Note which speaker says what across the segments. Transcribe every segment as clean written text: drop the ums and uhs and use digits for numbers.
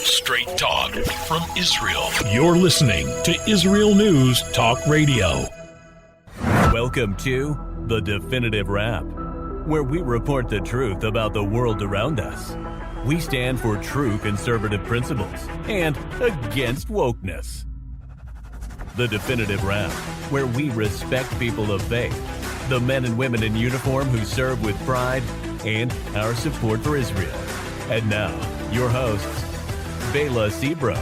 Speaker 1: Straight talk from Israel. You're listening to Israel News Talk Radio.
Speaker 2: Welcome to The Definitive Wrap, where we report the truth about the world around us. We stand for true conservative principles and against wokeness. The Definitive Wrap, where we respect people of faith, the men and women in uniform who serve with pride, and our support for Israel. And now, your hosts, Bela Sebro,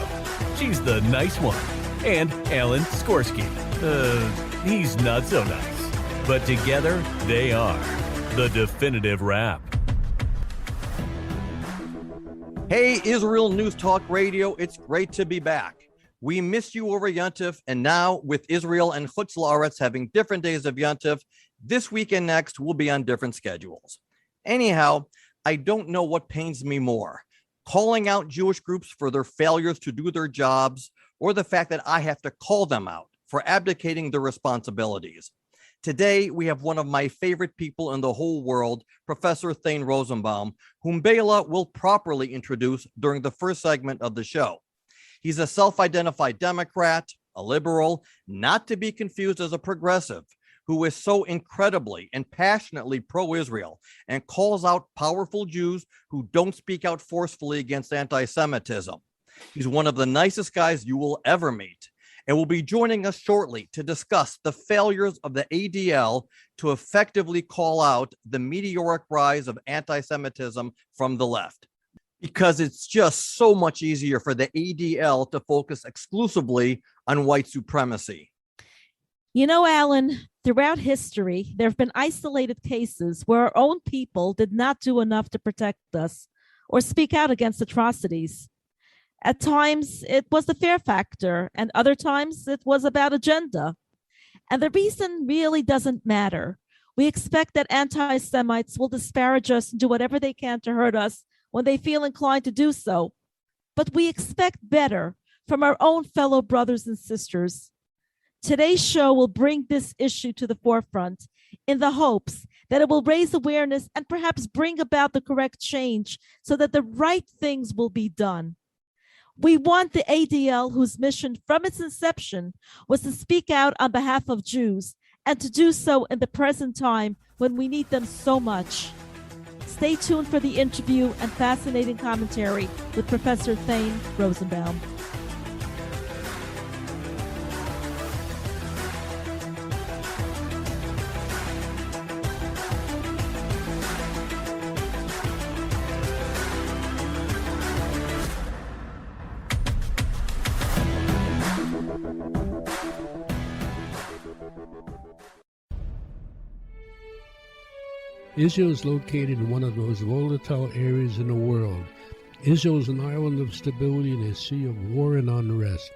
Speaker 2: she's the nice one, and Alan Skorsky. He's not so nice. But together, they are The Definitive Wrap.
Speaker 3: Hey, Israel News Talk Radio, it's great to be back. We missed you over Yontif, and now with Israel and Chutz La'aretz having different days of Yontif, this week and next we'll be on different schedules. Anyhow, I don't know what pains me more, calling out Jewish groups for their failures to do their jobs, or the fact that I have to call them out for abdicating their responsibilities. Today, we have one of my favorite people in the whole world, Professor Thane Rosenbaum, whom Bela will properly introduce during the first segment of the show. He's a self-identified Democrat, a liberal, not to be confused as a progressive, who is so incredibly and passionately pro-Israel and calls out powerful Jews who don't speak out forcefully against anti-Semitism. He's one of the nicest guys you will ever meet, and will be joining us shortly to discuss the failures of the ADL to effectively call out the meteoric rise of anti-Semitism from the left. Because it's just so much easier for the ADL to focus exclusively on white supremacy.
Speaker 4: You know, Alan, throughout history, there have been isolated cases where our own people did not do enough to protect us or speak out against atrocities. At times, it was the fear factor, and other times it was about agenda. And the reason really doesn't matter. We expect that anti-Semites will disparage us and do whatever they can to hurt us when they feel inclined to do so. But we expect better from our own fellow brothers and sisters. Today's show will bring this issue to the forefront in the hopes that it will raise awareness and perhaps bring about the correct change so that the right things will be done. We want the ADL, whose mission from its inception was to speak out on behalf of Jews and to do so in the present time when we need them so much. Stay tuned for the interview and fascinating commentary with Professor Thane Rosenbaum.
Speaker 5: Israel is located in one of the most volatile areas in the world. Israel is an island of stability in a sea of war and unrest.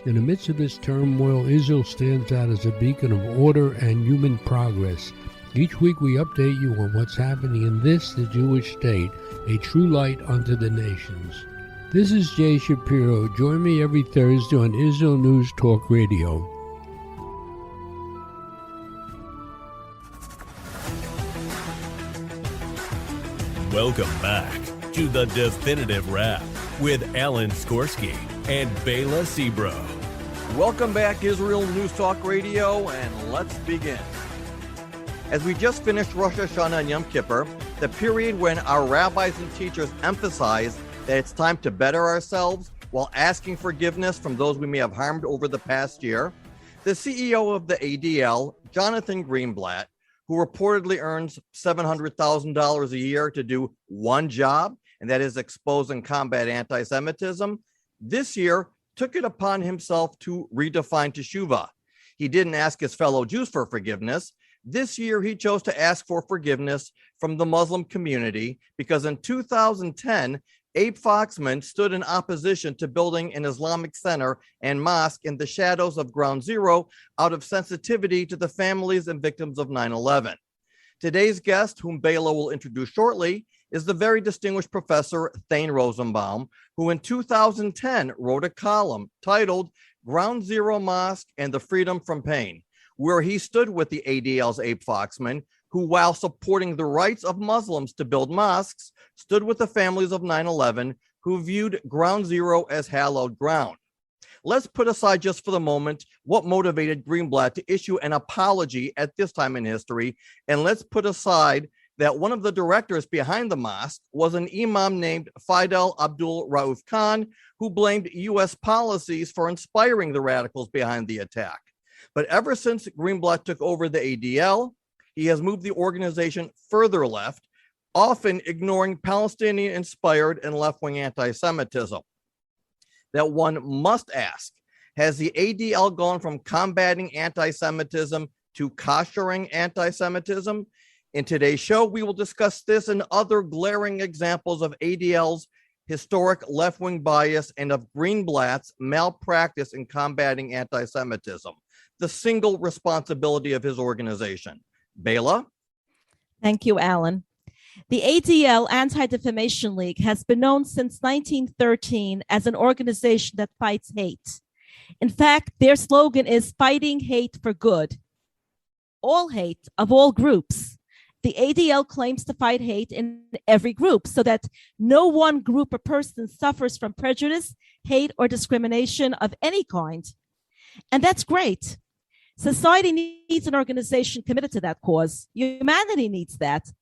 Speaker 5: In the midst of this turmoil, Israel stands out as a beacon of order and human progress. Each week we update you on what's happening in this, the Jewish state, a true light unto the nations. This is Jay Shapiro. Join me every Thursday on Israel News Talk Radio.
Speaker 2: Welcome back to The Definitive Wrap with Alan Skorsky and Bela Sebro.
Speaker 3: Welcome back, Israel News Talk Radio, and let's begin. As we just finished Rosh Hashanah and Yom Kippur, the period when our rabbis and teachers emphasize that it's time to better ourselves while asking forgiveness from those we may have harmed over the past year, the CEO of the ADL, Jonathan Greenblatt, who reportedly earns $700,000 a year to do one job, and that is expose and combat anti-Semitism, this year took it upon himself to redefine teshuvah. He didn't ask his fellow Jews for forgiveness. This year, he chose to ask for forgiveness from the Muslim community because in 2010, Abe Foxman stood in opposition to building an Islamic Center and Mosque in the shadows of Ground Zero out of sensitivity to the families and victims of 9/11. Today's guest, whom Bela will introduce shortly, is the very distinguished Professor Thane Rosenbaum, who in 2010 wrote a column titled Ground Zero Mosque and the Freedom from Pain, where he stood with the ADL's Abe Foxman, who, while supporting the rights of Muslims to build mosques, stood with the families of 9/11 who viewed Ground Zero as hallowed ground. Let's put aside just for the moment what motivated Greenblatt to issue an apology at this time in history, and let's put aside that one of the directors behind the mosque was an imam named Fidel Abdul Rauf Khan, who blamed U.S. policies for inspiring the radicals behind the attack. But ever since Greenblatt took over the ADL, he has moved the organization further left, often ignoring Palestinian-inspired and left-wing anti-Semitism. That one must ask, has the ADL gone from combating anti-Semitism to koshering anti-Semitism? In today's show, we will discuss this and other glaring examples of ADL's historic left-wing bias and of Greenblatt's malpractice in combating anti-Semitism, the single responsibility of his organization. Bela?
Speaker 4: Thank you, Alan. The ADL, Anti-Defamation League, has been known since 1913 as an organization that fights hate. In fact, their slogan is fighting hate for good. All hate of all groups. The ADL claims to fight hate in every group so that no one group or person suffers from prejudice, hate, or discrimination of any kind. And that's great. Society needs an organization committed to that cause. Humanity needs that.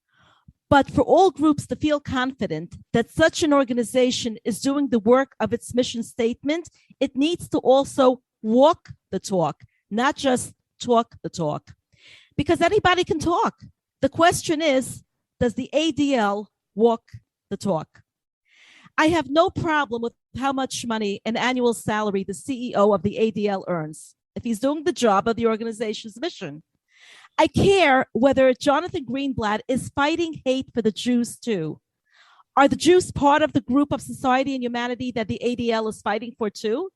Speaker 4: But for all groups to feel confident that such an organization is doing the work of its mission statement, it needs to also walk the talk, not just talk the talk. Because anybody can talk. The question is, does the ADL walk the talk? I have no problem with how much money and annual salary the CEO of the ADL earns if he's doing the job of the organization's mission. I care whether Jonathan Greenblatt is fighting hate for the Jews too. Are the Jews part of the group of society and humanity that the ADL is fighting for too?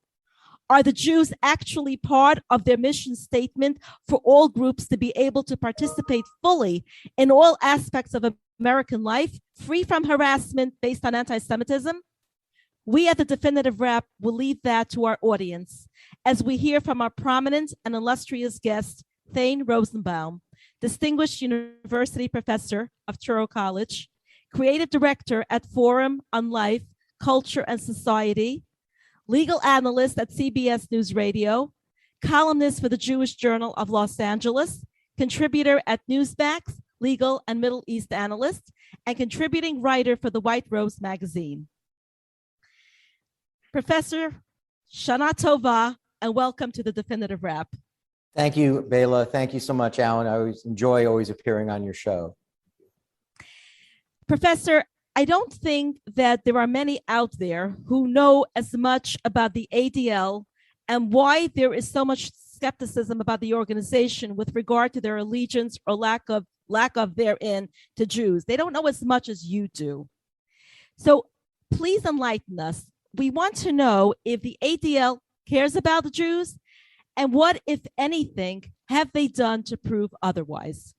Speaker 4: Are the Jews actually part of their mission statement for all groups to be able to participate fully in all aspects of American life, free from harassment based on anti-Semitism? We at the Definitive Rap will leave that to our audience as we hear from our prominent and illustrious guest, Thane Rosenbaum, Distinguished University Professor of Truro College, Creative Director at Forum on Life, Culture, and Society, Legal Analyst at CBS News Radio, Columnist for the Jewish Journal of Los Angeles, Contributor at Newsmax, Legal and Middle East Analyst, and Contributing Writer for the White Rose Magazine. Professor, Shana Tova, and welcome to the Definitive Rap.
Speaker 6: Thank you, Bela. Thank you so much, Alan. I always enjoy appearing on your show.
Speaker 4: Professor, I don't think that there are many out there who know as much about the ADL and why there is so much skepticism about the organization with regard to their allegiance or lack of therein to Jews. They don't know as much as you do. So please enlighten us. We want to know if the ADL cares about the Jews, and what, if anything, have they done to prove otherwise?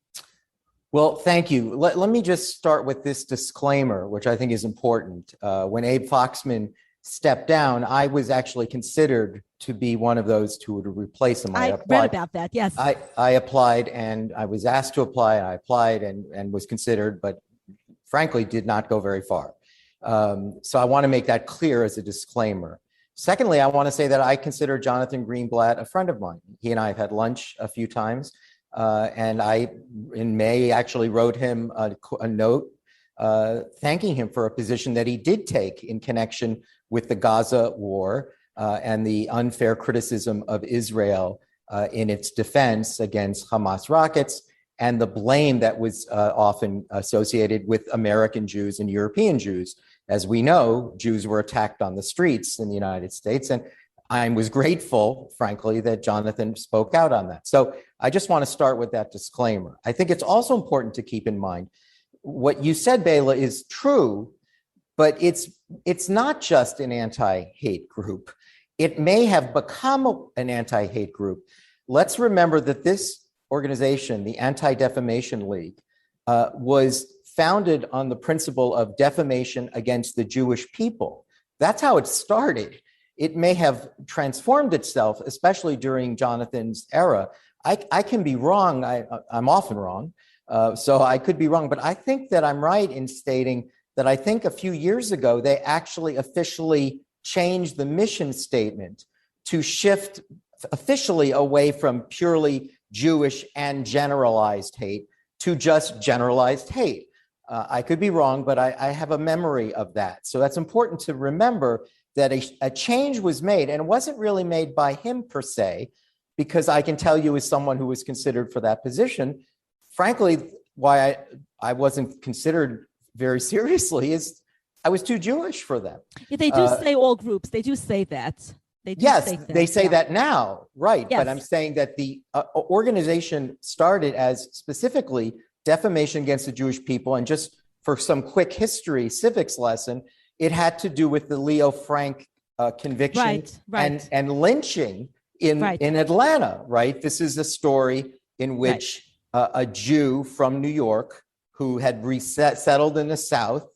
Speaker 6: Well, thank you. Let me just start with this disclaimer, which I think is important. When Abe Foxman stepped down, I was actually considered to be one of those who would replace him.
Speaker 4: I read about that, yes.
Speaker 6: I applied, and I was asked to apply. I applied and was considered, but frankly did not go very far. So I want to make that clear as a disclaimer. Secondly, I want to say that I consider Jonathan Greenblatt a friend of mine. He and I have had lunch a few times, and I, in May, actually wrote him a note thanking him for a position that he did take in connection with the Gaza war and the unfair criticism of Israel in its defense against Hamas rockets, and the blame that was often associated with American Jews and European Jews. As we know, Jews were attacked on the streets in the United States, and I was grateful, frankly, that Jonathan spoke out on that. So I just want to start with that disclaimer. I think it's also important to keep in mind what you said, Bela, is true, but it's not just an anti-hate group. It may have become an anti-hate group. Let's remember that this organization, the Anti-Defamation League, was founded on the principle of defamation against the Jewish people. That's how it started. It may have transformed itself, especially during Jonathan's era. I can be wrong. I'm often wrong, so I could be wrong. But I think that I'm right in stating that I think a few years ago, they actually officially changed the mission statement to shift officially away from purely Jewish and generalized hate to just generalized hate. I could be wrong, but I have a memory of that. So that's important to remember that a change was made, and it wasn't really made by him per se, because I can tell you as someone who was considered for that position, frankly, why I wasn't considered very seriously is I was too Jewish for them.
Speaker 4: Yeah, they do say all groups. They do say that. They do
Speaker 6: yes,
Speaker 4: say that.
Speaker 6: they say that now, right?
Speaker 4: Yes.
Speaker 6: But I'm saying that the organization started as specifically defamation against the Jewish people. And just for some quick history, civics lesson, it had to do with the Leo Frank conviction and lynching in Atlanta, right? This is a story in which a Jew from New York who had settled in the South,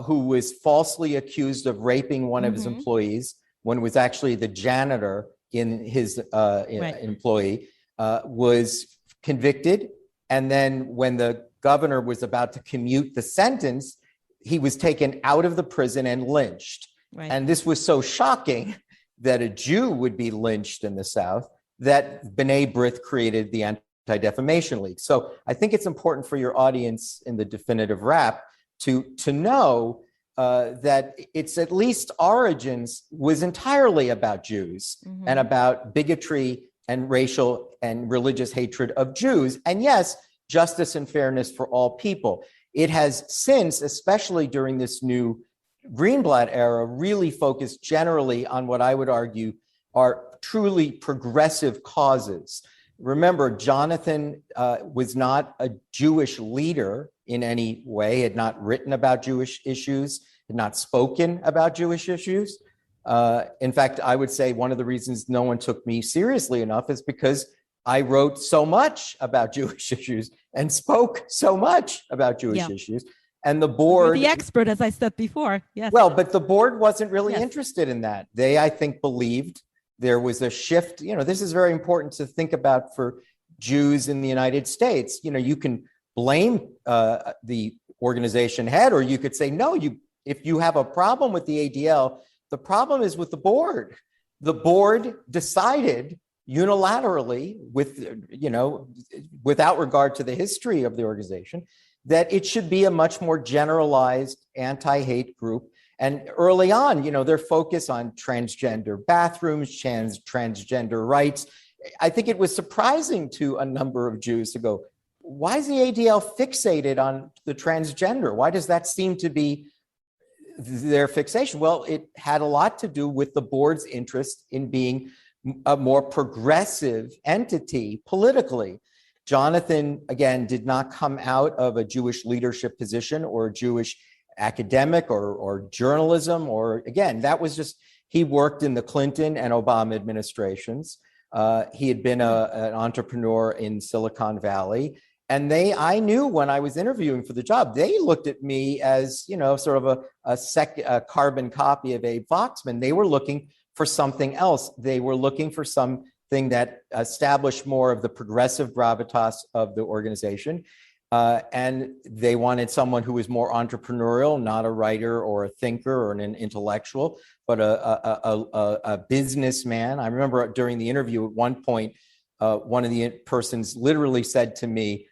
Speaker 6: who was falsely accused of raping one of his employees, when it was actually the janitor in his employee, was convicted. And then when the governor was about to commute the sentence, he was taken out of the prison and lynched. Right. And this was so shocking that a Jew would be lynched in the South that B'nai B'rith created the Anti-Defamation League. So I think it's important for your audience in the definitive wrap to know that its at least origins was entirely about Jews and about bigotry and racial and religious hatred of Jews. And yes, justice and fairness for all people. It has since, especially during this new Greenblatt era, really focused generally on what I would argue are truly progressive causes. Remember, Jonathan was not a Jewish leader in any way, had not written about Jewish issues, had not spoken about Jewish issues. In fact, I would say one of the reasons no one took me seriously enough is because I wrote so much about Jewish issues and spoke so much about Jewish issues. And the board—
Speaker 4: You're the expert, as I said before. Yes.
Speaker 6: Well, but the board wasn't really interested in that. They, I think, believed there was a shift. You know, this is very important to think about for Jews in the United States. You know, you can blame the organization head, or you could say, no, if you have a problem with the ADL, the problem is with the board. The board decided unilaterally, without regard to the history of the organization, that it should be a much more generalized anti-hate group. And early on, their focus on transgender bathrooms, transgender rights. I think it was surprising to a number of Jews to go, why is the ADL fixated on the transgender? Why does that seem to be their fixation? Well, it had a lot to do with the board's interest in being a more progressive entity politically. Jonathan, again, did not come out of a Jewish leadership position or a Jewish academic or journalism, or again, that was just, he worked in the Clinton and Obama administrations. He had been an entrepreneur in Silicon Valley. And I knew when I was interviewing for the job, they looked at me as, sort of a carbon copy of Abe Foxman. They were looking for something else. They were looking for something that established more of the progressive gravitas of the organization. And they wanted someone who was more entrepreneurial, not a writer or a thinker or an intellectual, but a businessman. I remember during the interview at one point, one of the persons literally said to me,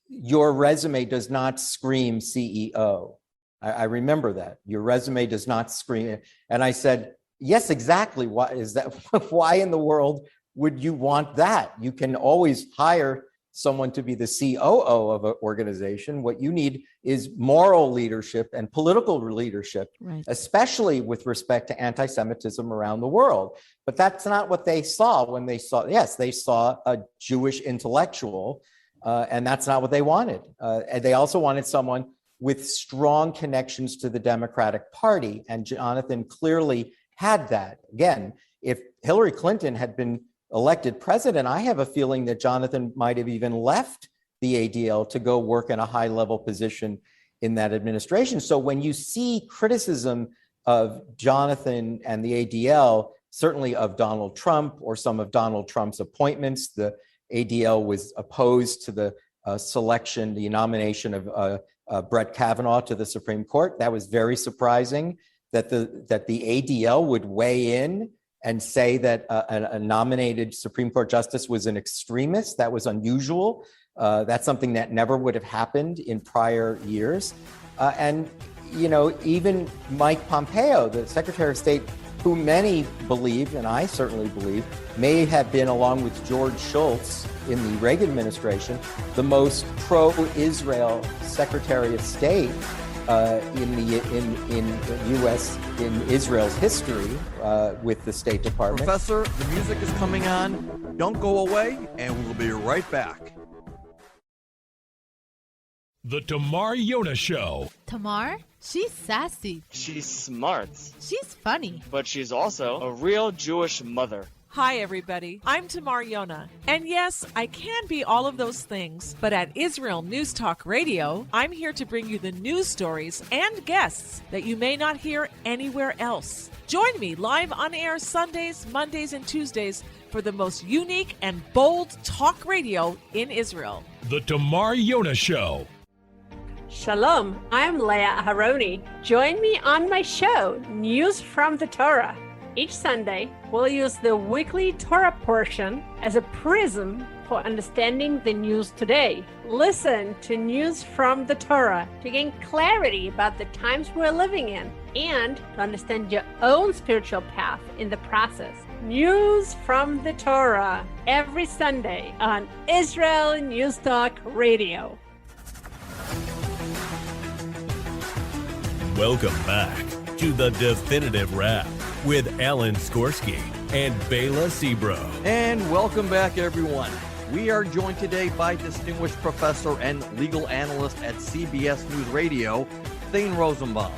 Speaker 6: your resume does not scream CEO. I remember that. Your resume does not scream. And I said, yes, exactly. Why is that? Why in the world would you want that? You can always hire someone to be the COO of an organization. What you need is moral leadership and political leadership, especially with respect to anti-Semitism around the world. But that's not what they saw when they saw, they saw a Jewish intellectual, and that's not what they wanted. And they also wanted someone with strong connections to the Democratic Party, and Jonathan clearly had that. Again, if Hillary Clinton had been elected president, I have a feeling that Jonathan might have even left the ADL to go work in a high-level position in that administration. So when you see criticism of Jonathan and the ADL, certainly of Donald Trump or some of Donald Trump's appointments, the ADL was opposed to the nomination of Brett Kavanaugh to the Supreme Court. That was very surprising that the ADL would weigh in and say that a nominated Supreme Court justice was an extremist. That was unusual. That's something that never would have happened in prior years. And, even Mike Pompeo, the Secretary of State, who many believe, and I certainly believe, may have been, along with George Shultz in the Reagan administration, the most pro-Israel Secretary of State in Israel's history with the State Department.
Speaker 3: Professor, the music is coming on. Don't go away, and we'll be right back.
Speaker 1: The Tamar Yona Show.
Speaker 7: Tamar? She's sassy.
Speaker 8: She's smart.
Speaker 7: She's funny.
Speaker 8: But she's also a real Jewish mother.
Speaker 9: Hi, everybody. I'm Tamar Yona. And yes, I can be all of those things, but at Israel News Talk Radio, I'm here to bring you the news stories and guests that you may not hear anywhere else. Join me live on air Sundays, Mondays, and Tuesdays for the most unique and bold talk radio in Israel.
Speaker 1: The Tamar Yona Show.
Speaker 10: Shalom, I'm Leah Aharoni. Join me on my show, News from the Torah. Each Sunday, we'll use the weekly Torah portion as a prism for understanding the news today. Listen to News from the Torah to gain clarity about the times we're living in and to understand your own spiritual path in the process. News from the Torah every Sunday on Israel News Talk Radio.
Speaker 2: Welcome back to the Definitive Wrap with Alan Skorsky and Bela Sebro.
Speaker 3: And welcome back, everyone. We are joined today by distinguished professor and legal analyst at CBS News Radio, Thane Rosenbaum.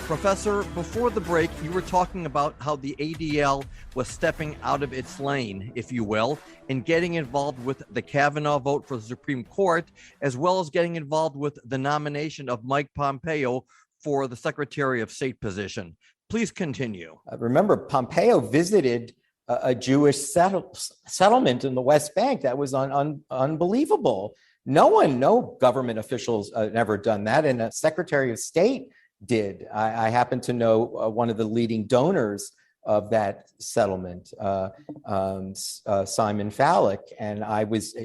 Speaker 3: Professor, before the break, you were talking about how the ADL was stepping out of its lane, if you will, and getting involved with the Kavanaugh vote for the Supreme Court, as well as getting involved with the nomination of Mike Pompeo for the Secretary of State position. Please continue.
Speaker 6: Remember, Pompeo visited a Jewish settlement in the West Bank. That was unbelievable. No government officials ever done that, and a Secretary of State did. I happen to know one of the leading donors of that settlement, Simon Fallick, and I was,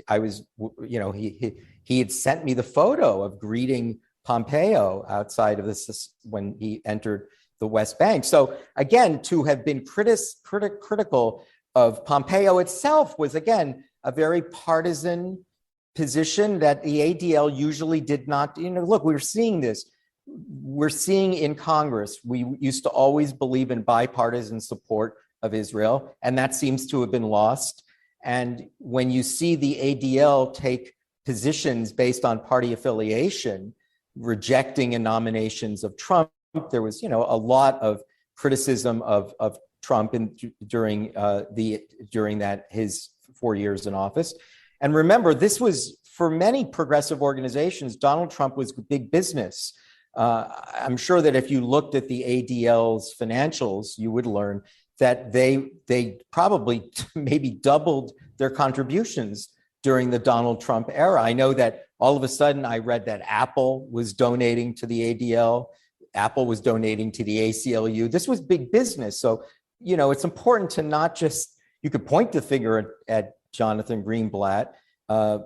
Speaker 6: he had sent me the photo of greeting Pompeo outside of this when he entered the West Bank. So again, to have been critical of Pompeo itself was, again, a very partisan position that the ADL usually did not, look, we're seeing this. We're seeing in Congress, we used to always believe in bipartisan support of Israel, and that seems to have been lost. And when you see the ADL take positions based on party affiliation, rejecting in nominations of Trump, there was, a lot of criticism of Trump during that his 4 years in office. And remember, this was, for many progressive organizations, Donald Trump was big business. I'm sure that if you looked at the ADL's financials, you would learn that they probably maybe doubled their contributions during the Donald Trump era. I know that all of a sudden I read that Apple was donating to the ADL. Apple was donating to the ACLU. This was big business. So, it's important to not just, you could point the finger at Jonathan Greenblatt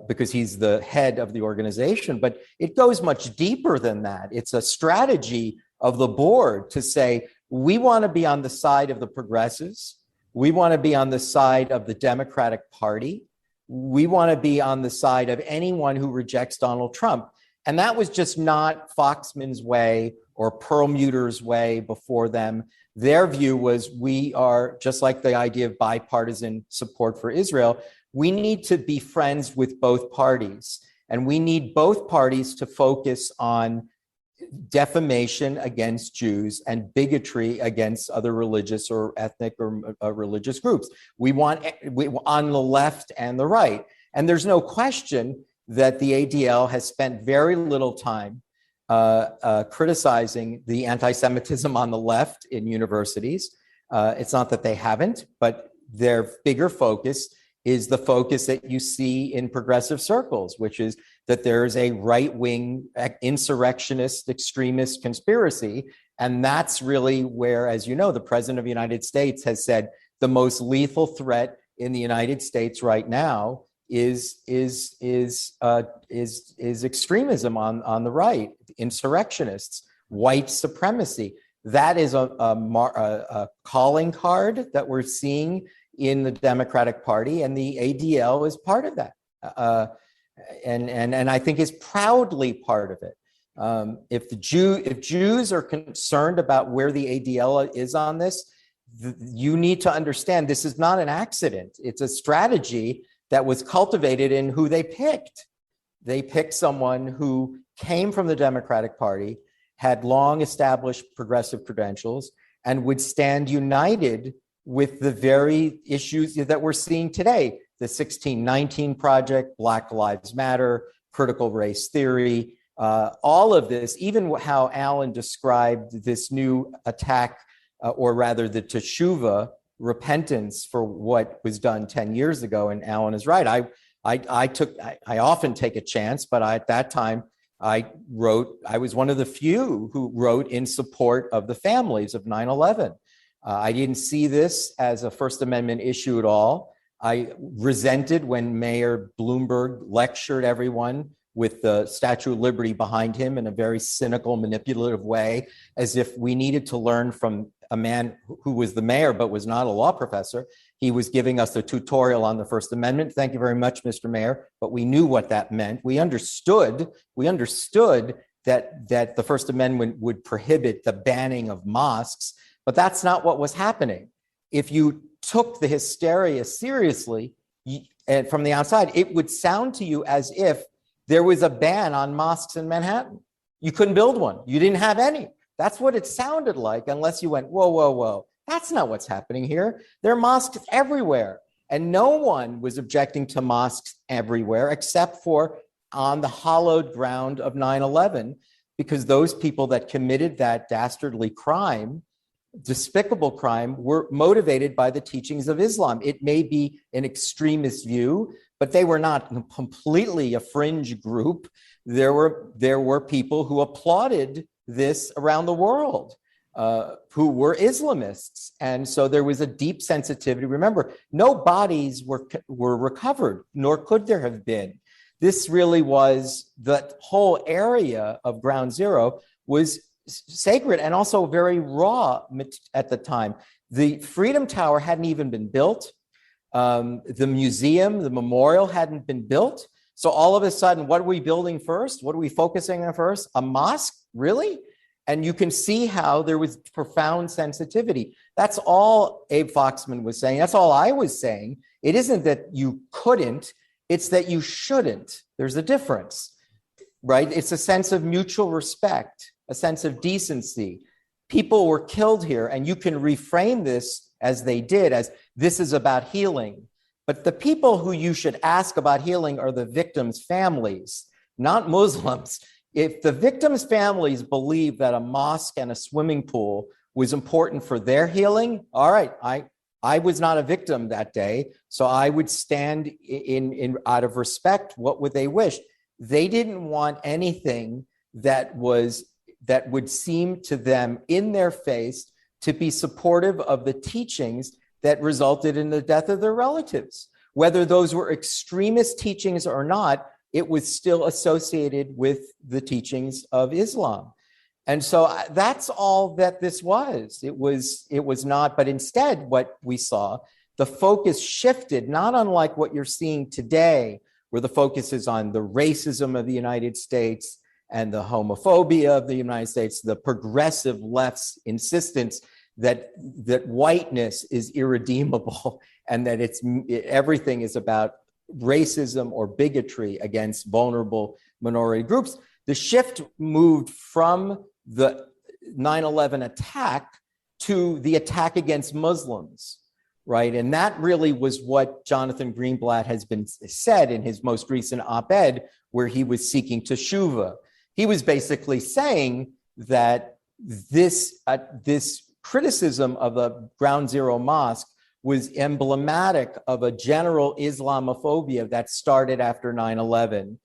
Speaker 6: because he's the head of the organization, but it goes much deeper than that. It's a strategy of the board to say, we want to be on the side of the progressives. We want to be on the side of the Democratic Party. We want to be on the side of anyone who rejects Donald Trump. And that was just not Foxman's way or Perlmutter's way before them. Their view was, we are, just like the idea of bipartisan support for Israel, we need to be friends with both parties. And we need both parties to focus on defamation against Jews and bigotry against other religious or ethnic or religious groups. We want on the left and the right. And there's no question that the ADL has spent very little time criticizing the anti-Semitism on the left in universities. It's not that they haven't, but their bigger focus is the focus that you see in progressive circles, which is that there's a right-wing insurrectionist extremist conspiracy. And that's really where, as you know, the President of the United States has said the most lethal threat in the United States right now is extremism on the right, insurrectionists, white supremacy. That is a calling card that we're seeing in the Democratic Party, and the ADL is part of that, and I think is proudly part of it. If Jews are concerned about where the ADL is on this, you need to understand this is not an accident. It's a strategy that was cultivated in who they picked. They picked someone who came from the Democratic Party, had long established progressive credentials, and would stand united with the very issues that we're seeing today. The 1619 Project, Black Lives Matter, critical race theory, all of this, even how Alan described this new attack, or rather the teshuvah, repentance for what was done 10 years ago. And Alan is right. I often take a chance, but at that time, I was one of the few who wrote in support of the families of 9/11. I didn't see this as a First Amendment issue at all. I resented when Mayor Bloomberg lectured everyone with the Statue of Liberty behind him in a very cynical, manipulative way, as if we needed to learn from a man who was the mayor but was not a law professor. He was giving us a tutorial on the First Amendment. Thank you very much, Mr. Mayor. But we knew what that meant. We understood that the First Amendment would prohibit the banning of mosques, but that's not what was happening. If you took the hysteria seriously and from the outside, it would sound to you as if there was a ban on mosques in Manhattan. You couldn't build one. You didn't have any. That's what it sounded like, unless you went, whoa, whoa, whoa. That's not what's happening here. There are mosques everywhere. And no one was objecting to mosques everywhere except for on the hallowed ground of 9/11, because those people that committed that dastardly crime, despicable crime, were motivated by the teachings of Islam. It may be an extremist view, but they were not completely a fringe group. There were people who applauded this around the world, who were Islamists. And so there was a deep sensitivity. Remember, no bodies were recovered, nor could there have been. This really was, the whole area of Ground Zero was sacred and also very raw at the time. The Freedom Tower hadn't even been built. The museum, the memorial hadn't been built. So all of a sudden, what are we building first? What are we focusing on first? A mosque? Really? And you can see how there was profound sensitivity. That's all Abe Foxman was saying. That's all I was saying. It isn't that you couldn't, it's that you shouldn't. There's a difference, right? It's a sense of mutual respect, a sense of decency. People were killed here, and you can reframe this as they did, as this is about healing. But the people who you should ask about healing are the victims' families, not Muslims. If the victims' families believe that a mosque and a swimming pool was important for their healing, all right, I was not a victim that day, so I would stand in out of respect. What would they wish? They didn't want anything that would seem to them in their face to be supportive of the teachings that resulted in the death of their relatives. Whether those were extremist teachings or not, it was still associated with the teachings of Islam. And so that's all that this was. It was not, but instead what we saw, the focus shifted, not unlike what you're seeing today, where the focus is on the racism of the United States and the homophobia of the United States, the progressive left's insistence that whiteness is irredeemable and that everything is about racism or bigotry against vulnerable minority groups. The shift moved from the 9/11 attack to the attack against Muslims, right? And that really was what Jonathan Greenblatt has been said in his most recent op-ed, where he was seeking teshuvah. He was basically saying that this criticism of the Ground Zero Mosque was emblematic of a general Islamophobia that started after 9/11.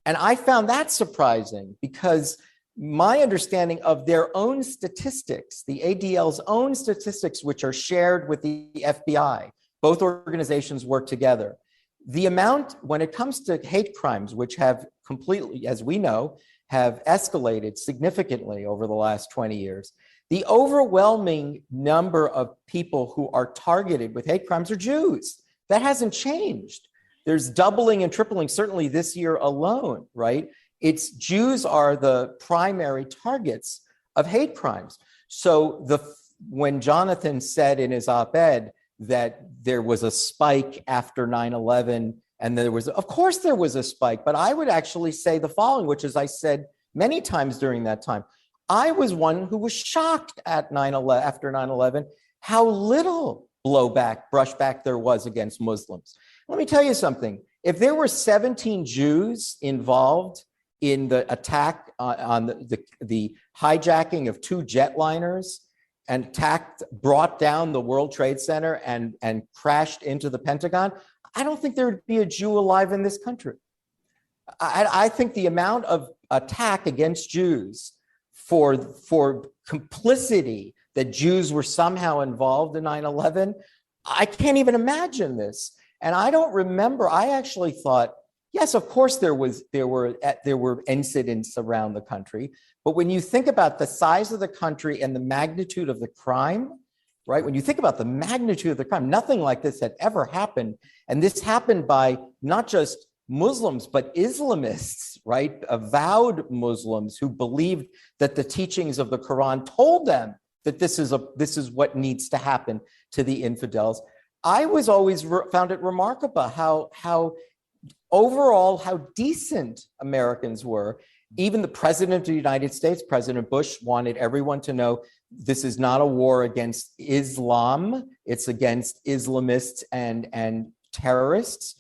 Speaker 6: And I found that surprising because my understanding of their own statistics, the ADL's own statistics, which are shared with the FBI, both organizations work together. The amount, when it comes to hate crimes, which have completely, as we know, have escalated significantly over the last 20 years, the overwhelming number of people who are targeted with hate crimes are Jews. That hasn't changed. There's doubling and tripling, certainly this year alone, right? It's Jews are the primary targets of hate crimes. So when Jonathan said in his op-ed that there was a spike after 9/11, and there was, of course there was a spike, but I would actually say the following, which is I said many times during that time. I was one who was shocked at after 9/11, how little brushback there was against Muslims. Let me tell you something. If there were 17 Jews involved in the attack on the hijacking of 2 jetliners and brought down the World Trade Center and crashed into the Pentagon, I don't think there would be a Jew alive in this country. I think the amount of attack against Jews for complicity that Jews were somehow involved in 9/11, I can't even imagine this. And I don't remember, I actually thought, yes, of course there were incidents around the country, but when you think about the size of the country and the magnitude of the crime, right? When you think about the magnitude of the crime, nothing like this had ever happened. And this happened by not just Muslims, but Islamists, right? Avowed Muslims who believed that the teachings of the Quran told them that this is what needs to happen to the infidels. I was always found it remarkable how overall, how decent Americans were. Even the president of the United States, President Bush, wanted everyone to know this is not a war against Islam. It's against Islamists and terrorists.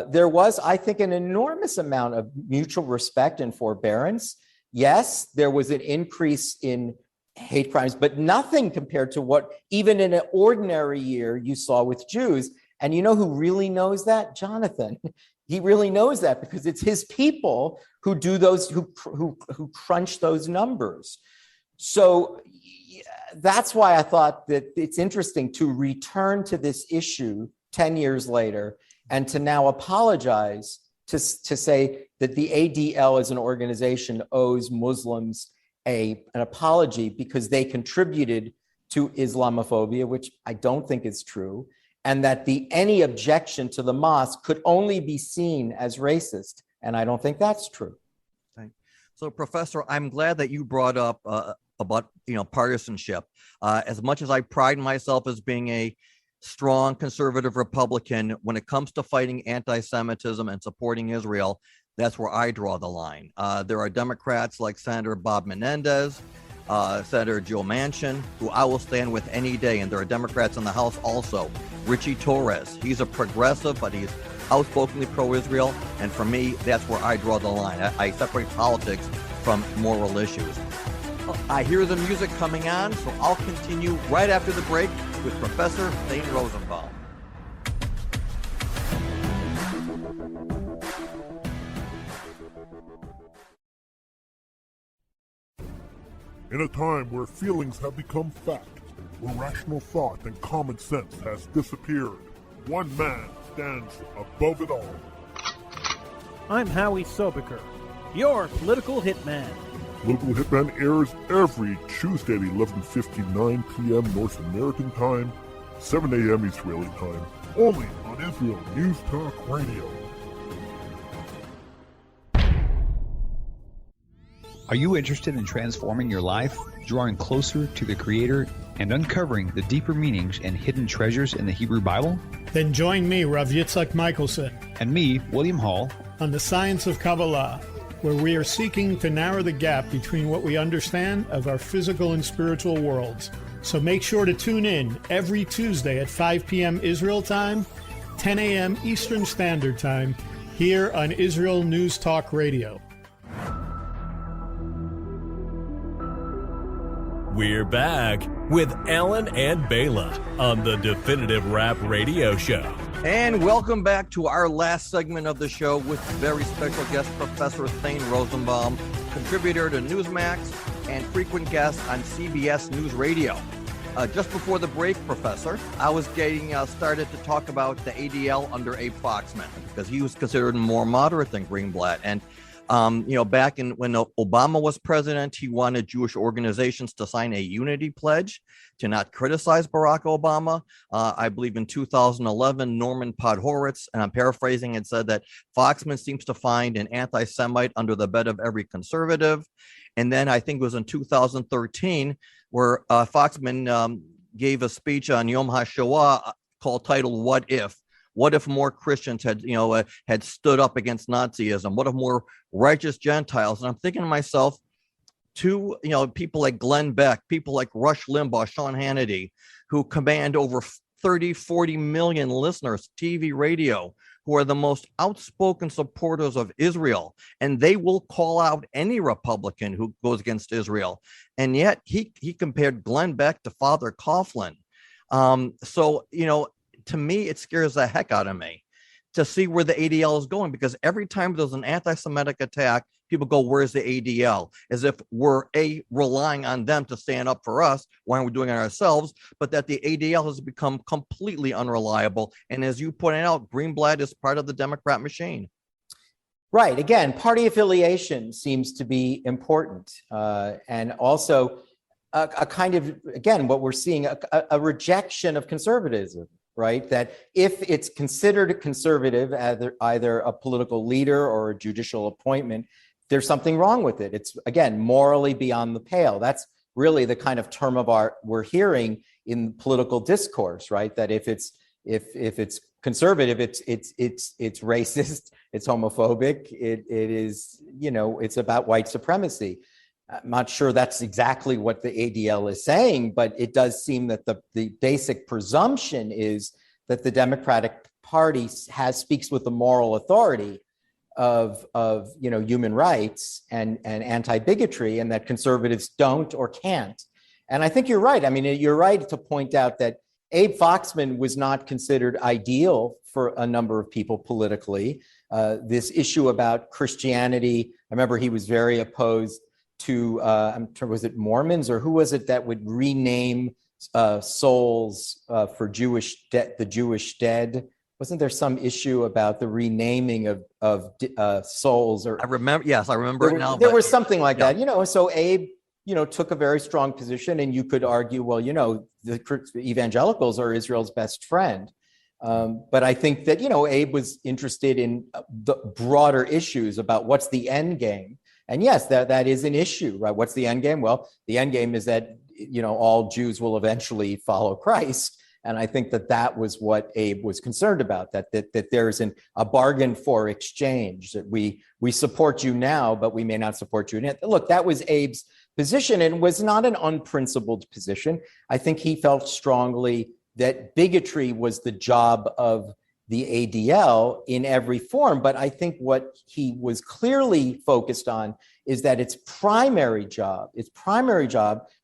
Speaker 6: There was, I think, an enormous amount of mutual respect and forbearance. Yes, there was an increase in hate crimes, but nothing compared to what even in an ordinary year you saw with Jews. And you know who really knows that? Jonathan. He really knows that because it's his people who do those, who crunch those numbers. So that's why I thought that it's interesting to return to this issue 10 years later and to now apologize to say that the ADL as an organization owes Muslims an apology because they contributed to Islamophobia, which I don't think is true, and that any objection to the mosque could only be seen as racist. And I don't think that's true.
Speaker 3: So, Professor, I'm glad that you brought up about partisanship. As much as I pride myself as being a strong conservative Republican, when it comes to fighting anti-Semitism and supporting Israel, that's where I draw the line. There are Democrats like Senator Bob Menendez, Senator Joe Manchin, who I will stand with any day, and there are Democrats in the House also. Richie Torres, he's a progressive, but he's outspokenly pro-Israel, and for me, that's where I draw the line. I separate politics from moral issues. I hear the music coming on, so I'll continue right after the break with Professor Thane Rosenbaum.
Speaker 11: In a time where feelings have become fact, where rational thought and common sense has disappeared, one man stands above it all.
Speaker 12: I'm Howie Sobiker, your political hitman.
Speaker 11: Political Hitman airs every Tuesday at 11:59 p.m. North American time, 7 a.m. Israeli time, only on Israel News Talk Radio.
Speaker 13: Are you interested in transforming your life, drawing closer to the Creator, and uncovering the deeper meanings and hidden treasures in the Hebrew Bible?
Speaker 14: Then join me, Rav Yitzhak Michelson,
Speaker 13: and me, William Hall,
Speaker 14: on the Science of Kabbalah, where we are seeking to narrow the gap between what we understand of our physical and spiritual worlds. So make sure to tune in every Tuesday at 5 p.m. Israel time, 10 a.m. Eastern Standard Time, here on Israel News Talk Radio.
Speaker 2: We're back with Alan and Bela on the Definitive Rap Radio Show.
Speaker 3: And welcome back to our last segment of the show with very special guest, Professor Thane Rosenbaum, contributor to Newsmax and frequent guest on CBS News Radio. Just before the break, Professor, I was getting started to talk about the ADL under Abe Foxman because he was considered more moderate than Greenblatt. And back when Obama was president, he wanted Jewish organizations to sign a unity pledge to not criticize Barack Obama. I believe in 2011, Norman Podhoretz, and I'm paraphrasing, it said that Foxman seems to find an anti-Semite under the bed of every conservative. And then I think it was in 2013 where Foxman gave a speech on Yom HaShoah titled "What If." What if more Christians had stood up against Nazism? What if more righteous Gentiles? And I'm thinking to myself, people like Glenn Beck, people like Rush Limbaugh, Sean Hannity, who command over 30, 40 million listeners, TV, radio, who are the most outspoken supporters of Israel. And they will call out any Republican who goes against Israel. And yet he compared Glenn Beck to Father Coughlin. To me, it scares the heck out of me to see where the ADL is going, because every time there's an anti-Semitic attack, people go, where's the ADL? As if we're relying on them to stand up for us. Why aren't we doing it ourselves? But that the ADL has become completely unreliable. And as you pointed out, Greenblatt is part of the Democrat machine.
Speaker 6: Right. Again, party affiliation seems to be important. And also a kind of, again, what we're seeing, a rejection of conservatism. Right, that if it's considered conservative, either a political leader or a judicial appointment, there's something wrong with it. It's, again, morally beyond the pale. That's really the kind of term of art we're hearing in political discourse, right? That if it's conservative, it's racist, it's homophobic, it is, it's about white supremacy. I'm not sure that's exactly what the ADL is saying, but it does seem that the basic presumption is that the Democratic Party speaks with the moral authority of human rights and anti-bigotry, and that conservatives don't or can't. And I think you're right. I mean, you're right to point out that Abe Foxman was not considered ideal for a number of people politically. This issue about Christianity, I remember he was very opposed to, was it Mormons, or who was it that would rename souls for the Jewish dead? Wasn't there some issue about the renaming of souls? Or
Speaker 3: I remember it now.
Speaker 6: There was something like that, So Abe, took a very strong position, and you could argue, well, the evangelicals are Israel's best friend. But I think that Abe was interested in the broader issues about what's the end game. And yes, that is an issue, right? What's the end game? Well, the end game is that, all Jews will eventually follow Christ. And I think that was what Abe was concerned about, that there's a bargain for exchange, that we support you now, but we may not support you in it. Look, that was Abe's position, and was not an unprincipled position. I think he felt strongly that bigotry was the job of the ADL in every form. But I think what he was clearly focused on is that its primary job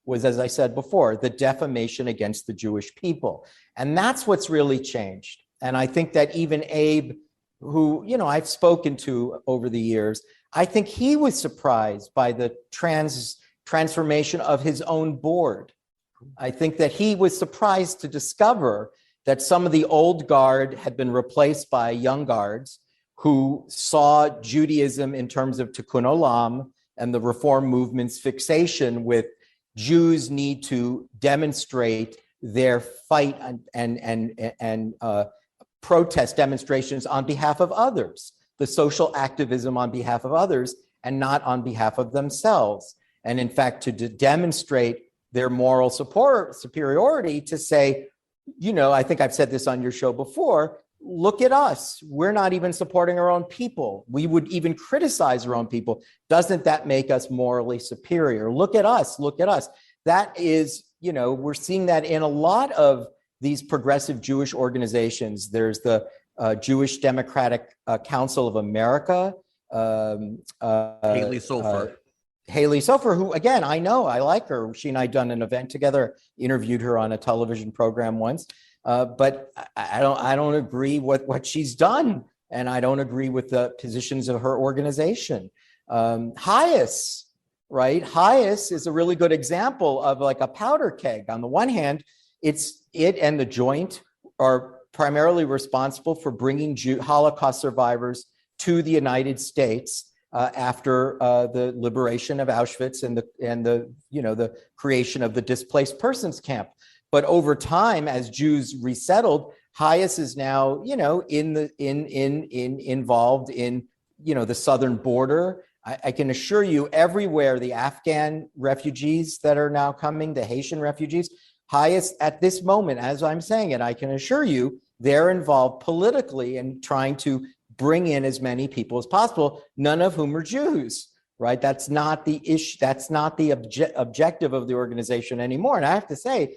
Speaker 6: was, as I said before, the defamation against the Jewish people. And that's what's really changed. And I think that even Abe, who, I've spoken to over the years, I think he was surprised by the transformation of his own board. I think that he was surprised to discover that some of the old guard had been replaced by young guards who saw Judaism in terms of Tikkun Olam and the reform movement's fixation with Jews need to demonstrate their fight and protest demonstrations on behalf of others, the social activism on behalf of others and not on behalf of themselves. And in fact, to demonstrate their moral superiority, to say, I think I've said this on your show before, look at us. We're not even supporting our own people. We would even criticize our own people. Doesn't that make us morally superior? Look at us. Look at us. That is, we're seeing that in a lot of these progressive Jewish organizations. There's the Jewish Democratic Council of America.
Speaker 3: Haley Sofer.
Speaker 6: Haley Sofer, who, again, I know, I like her. She and I done an event together, interviewed her on a television program once. But I don't agree with what she's done. And I don't agree with the positions of her organization. HIAS, right? HIAS is a really good example of like a powder keg. On the one hand, it and the Joint are primarily responsible for bringing Holocaust survivors to the United States after the liberation of Auschwitz and the creation of the displaced persons camp. But over time, as Jews resettled, HIAS is now, involved in, the southern border. I can assure you, everywhere the Afghan refugees that are now coming, the Haitian refugees, HIAS at this moment, as I'm saying it, I can assure you, they're involved politically in trying to bring in as many people as possible, none of whom are Jews, right? That's not the issue. That's not the objective of the organization anymore. And I have to say,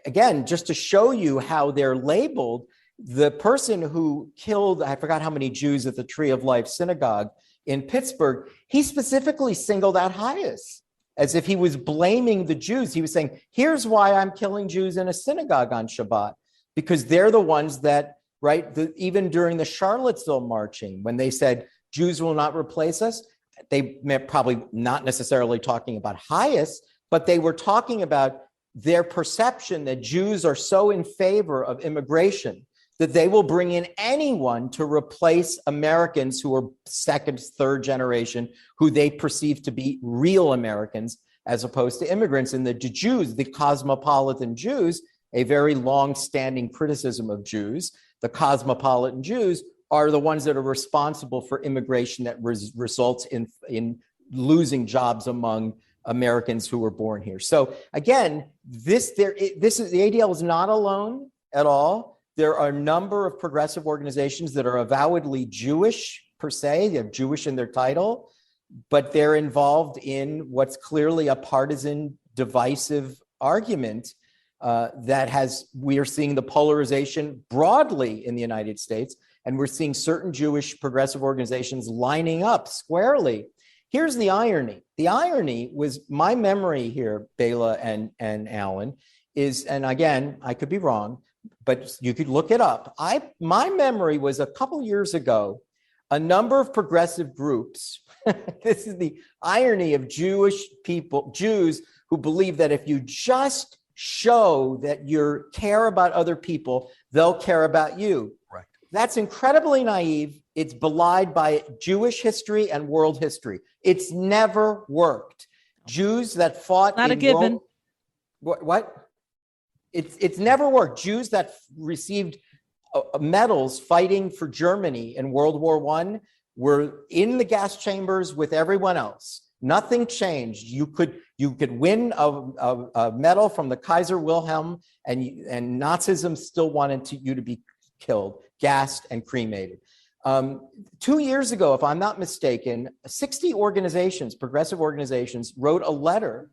Speaker 6: again, just to show you how they're labeled, the person who killed, I forgot how many Jews at the Tree of Life synagogue in Pittsburgh, he specifically singled out HIAS as if he was blaming the Jews. He was saying, here's why I'm killing Jews in a synagogue on Shabbat, because they're the ones that, right, even during the Charlottesville marching, when they said Jews will not replace us, they meant probably not necessarily talking about HIAS, but they were talking about their perception that Jews are so in favor of immigration that they will bring in anyone to replace Americans who are second, third generation, who they perceive to be real Americans, as opposed to immigrants. And the Jews, the cosmopolitan Jews, a very long-standing criticism of Jews, the cosmopolitan Jews are the ones that are responsible for immigration that results in losing jobs among Americans who were born here. So again, the ADL is not alone at all. There are a number of progressive organizations that are avowedly Jewish per se. They have Jewish in their title, but they're involved in what's clearly a partisan, divisive argument we are seeing the polarization broadly in the United States, and we're seeing certain Jewish progressive organizations lining up squarely. Here's the irony. The irony was, my memory here, Bela and Alan, is, and again, I could be wrong, but you could look it up. My memory was a couple years ago, a number of progressive groups, this is the irony of Jewish people, Jews who believe that if you just show that you care about other people, they'll care about you.
Speaker 3: Right.
Speaker 6: That's incredibly naive. It's belied by Jewish history and world history. It's never worked. Jews that fought
Speaker 4: not a given.
Speaker 6: What? It's never worked. Jews that received medals fighting for Germany in World War I were in the gas chambers with everyone else. Nothing changed. You could win a medal from the Kaiser Wilhelm, and Nazism still wanted you to be killed, gassed, and cremated. 2 years ago, if I'm not mistaken, 60 organizations, progressive organizations, wrote a letter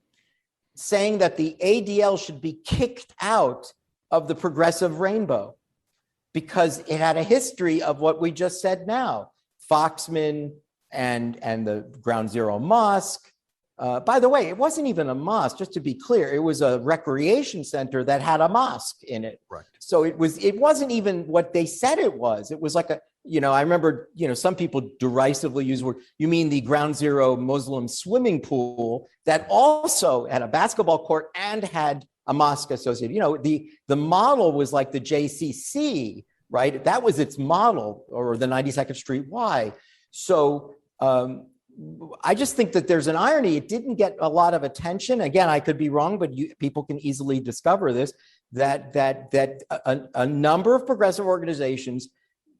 Speaker 6: saying that the ADL should be kicked out of the progressive rainbow because it had a history of what we just said now. Foxman and the Ground Zero Mosque. By the way, it wasn't even a mosque, just to be clear. It was a recreation center that had a mosque in it.
Speaker 3: Right.
Speaker 6: So it wasn't even what they said it was. It was like I remember, some people derisively use the word, you mean the Ground Zero Muslim swimming pool that also had a basketball court and had a mosque associated. The model was like the JCC, right? That was its model, or the 92nd Street Y. So I just think that there's an irony. It didn't get a lot of attention. Again, I could be wrong, but people can easily discover this, that a number of progressive organizations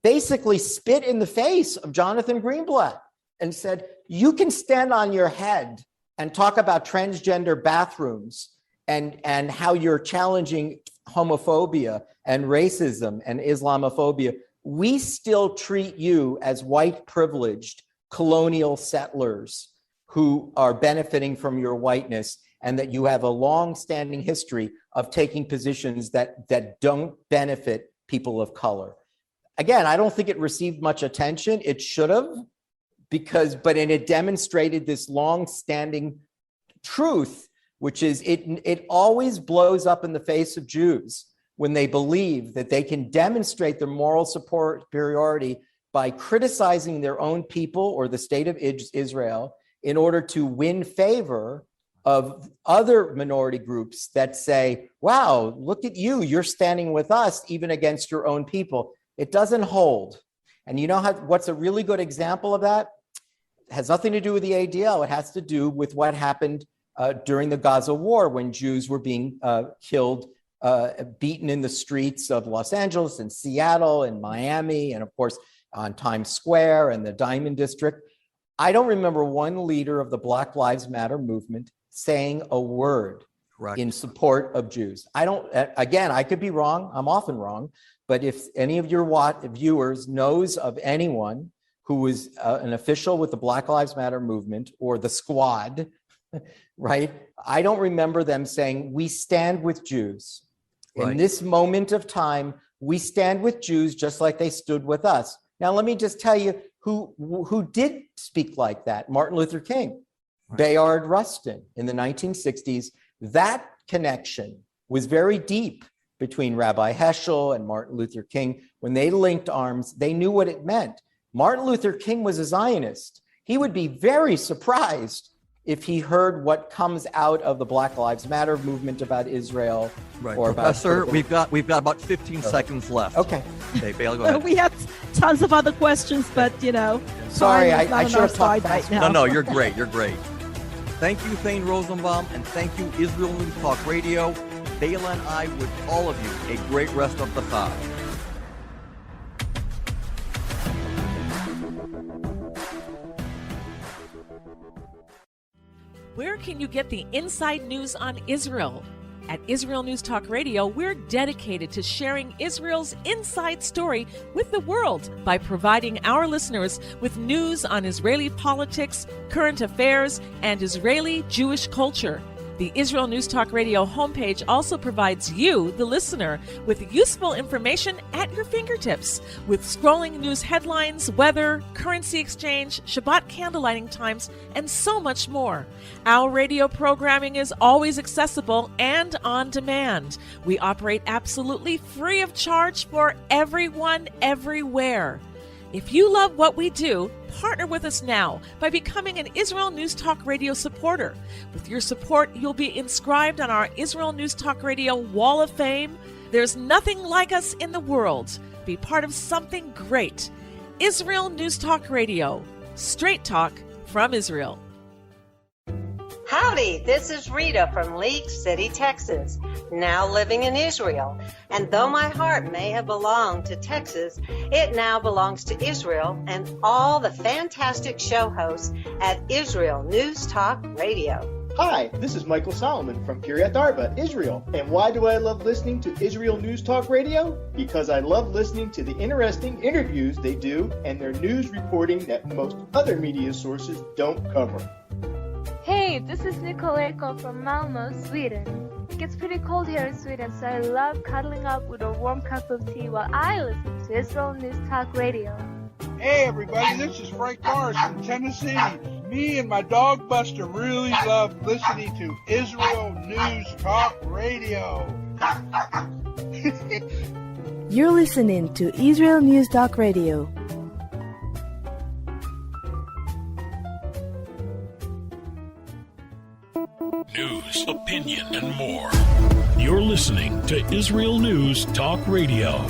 Speaker 6: basically spit in the face of Jonathan Greenblatt and said, you can stand on your head and talk about transgender bathrooms and how you're challenging homophobia and racism and Islamophobia. We still treat you as white privileged colonial settlers who are benefiting from your whiteness, and that you have a long-standing history of taking positions that don't benefit people of color. Again, I don't think it received much attention. It should have, but it demonstrated this long-standing truth, which is it always blows up in the face of Jews when they believe that they can demonstrate their moral superiority by criticizing their own people or the state of Israel in order to win favor of other minority groups that say, wow, look at you, you're standing with us even against your own people. It doesn't hold. And you know what's a really good example of that? It has nothing to do with the ADL. It has to do with what happened during the Gaza war when Jews were being killed, beaten in the streets of Los Angeles and Seattle and Miami, and of course on Times Square and the Diamond District. I don't remember one leader of the Black Lives Matter movement saying a word in support of Jews. I could be wrong. I'm often wrong. But if any of your viewers knows of anyone who was an official with the Black Lives Matter movement or the Squad, right? I don't remember them saying, we stand with Jews. Right. In this moment of time, we stand with Jews just like they stood with us. Now, let me just tell you who did speak like that. Martin Luther King, right. Bayard Rustin in the 1960s. That connection was very deep between Rabbi Heschel and Martin Luther King. When they linked arms, they knew what it meant. Martin Luther King was a Zionist. He would be very surprised if he heard what comes out of the Black Lives Matter movement about Israel.
Speaker 3: Right.
Speaker 6: Or
Speaker 3: Professor, we've got about 15 seconds left.
Speaker 6: Okay.
Speaker 3: Okay, Bailey, go ahead.
Speaker 4: We have tons of other questions, but
Speaker 6: sorry, I should have talked
Speaker 4: right now.
Speaker 3: No, you're great. You're great. Thank you, Thane Rosenbaum, and thank you, Israel News Talk Radio. Bela and I wish all of you a great rest of the Chag.
Speaker 9: Where can you get the inside news on Israel? At Israel News Talk Radio, we're dedicated to sharing Israel's inside story with the world by providing our listeners with news on Israeli politics, current affairs, and Israeli Jewish culture. The Israel News Talk Radio homepage also provides you, the listener, with useful information at your fingertips, with scrolling news headlines, weather, currency exchange, Shabbat candlelighting times, and so much more. Our radio programming is always accessible and on demand. We operate absolutely free of charge for everyone, everywhere. If you love what we do, partner with us now by becoming an Israel News Talk Radio supporter. With your support, you'll be inscribed on our Israel News Talk Radio Wall of Fame. There's nothing like us in the world. Be part of something great. Israel News Talk Radio. Straight talk from Israel.
Speaker 15: Howdy, this is Rita from League City, Texas, now living in Israel. And though my heart may have belonged to Texas, it now belongs to Israel and all the fantastic show hosts at Israel News Talk Radio.
Speaker 16: Hi, this is Michael Solomon from Kiryat Arba, Israel. And why do I love listening to Israel News Talk Radio? Because I love listening to the interesting interviews they do and their news reporting that most other media sources don't cover.
Speaker 17: Hey, this is Nicoleko from Malmö, Sweden. It gets pretty cold here in Sweden, so I love cuddling up with a warm cup of tea while I listen to Israel News Talk Radio.
Speaker 18: Hey everybody, this is Frank Morris from Tennessee. Me and my dog Buster really love listening to Israel News Talk Radio.
Speaker 19: You're listening to Israel News Talk Radio.
Speaker 1: News, opinion, and more. You're listening to Israel News Talk Radio.